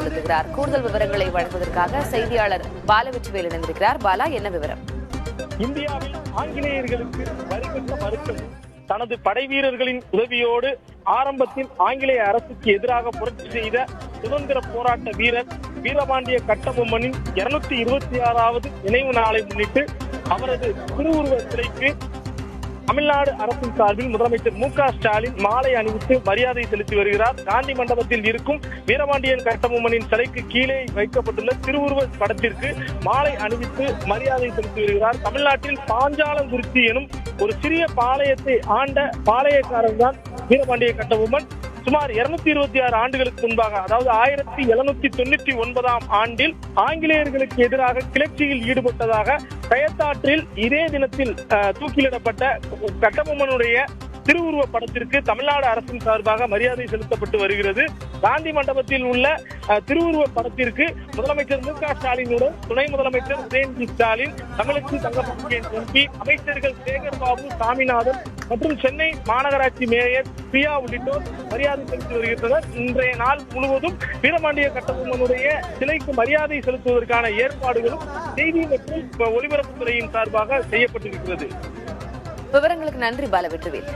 செலுத்துகிறார். கூடுதல் விவரங்களை வழங்குவதற்காக செய்தியாளர் பாலவெற்றிவேல் இணைந்திருக்கிறார். பாலா, என்ன விவரம்? இந்தியாவில் ஆங்கிலேயர்களுக்கு வரி கட்ட மறுக்கும் தனது படை வீரர்களின் உதவியோடு ஆரம்பத்தில் ஆங்கிலேய அரசுக்கு எதிராக புரட்சி செய்த சுதந்திர போராட்ட வீரர் வீரபாண்டிய கட்டபொம்மனின் 226வது நினைவு நாளை முன்னிட்டு அவரது திருவுருவ சிலைக்கு தமிழ்நாடு அரசின் சார்பில் முதலமைச்சர் மு க ஸ்டாலின் மாலை அணிவித்து மரியாதை செலுத்தி வருகிறார். காந்தி மண்டபத்தில் இருக்கும் வீரபாண்டியன் கட்டபொம்மனின் சிலைக்கு கீழே வைக்கப்பட்டுள்ள திருவுருவ படத்திற்கு மாலை அணிவித்து மரியாதை செலுத்தி வருகிறார். தமிழ்நாட்டில் பாஞ்சாலங்குறிச்சி எனும் ஒரு சிறிய பாளையத்தை ஆண்ட பாளையக்காரர் தான் வீரபாண்டிய கட்டபொம்மன். சுமார் 226 ஆண்டுகளுக்கு முன்பாக, அதாவது 1799ஆம் ஆண்டில் ஆங்கிலேயர்களுக்கு எதிராக கிளர்ச்சியில் ஈடுபட்டதாக கயத்தாற்றில் இதே தினத்தில் தூக்கிலிடப்பட்ட கட்டபொம்மனுடைய திருவுருவ படத்திற்கு தமிழ்நாடு அரசின் சார்பாக மரியாதை செலுத்தப்பட்டு வருகிறது. காந்தி மண்டபத்தில் உள்ள திருவுருவ படத்திற்கு முதலமைச்சர் மு க ஸ்டாலினுடன் துணை முதலமைச்சர் உதயநிதி ஸ்டாலின், தமிழச்சி தங்கப்பாண்டியன் எம்பி, அமைச்சர்கள் சேகர் பாபு, சாமிநாதன் மற்றும் சென்னை மாநகராட்சி மேயர் பிரியா உள்ளிட்டோர் மரியாதை செலுத்தி வருகின்றனர். இன்றைய நாள் முழுவதும் வீரபாண்டிய கட்டபொம்மனுடைய சிலைக்கு மரியாதை செலுத்துவதற்கான ஏற்பாடுகளும் செய்தி மற்றும் ஒலிபரப்புத்துறையின் சார்பாக செய்யப்பட்டிருக்கிறது. விவரங்களுக்கு நன்றி பாலவெற்றிவேல்.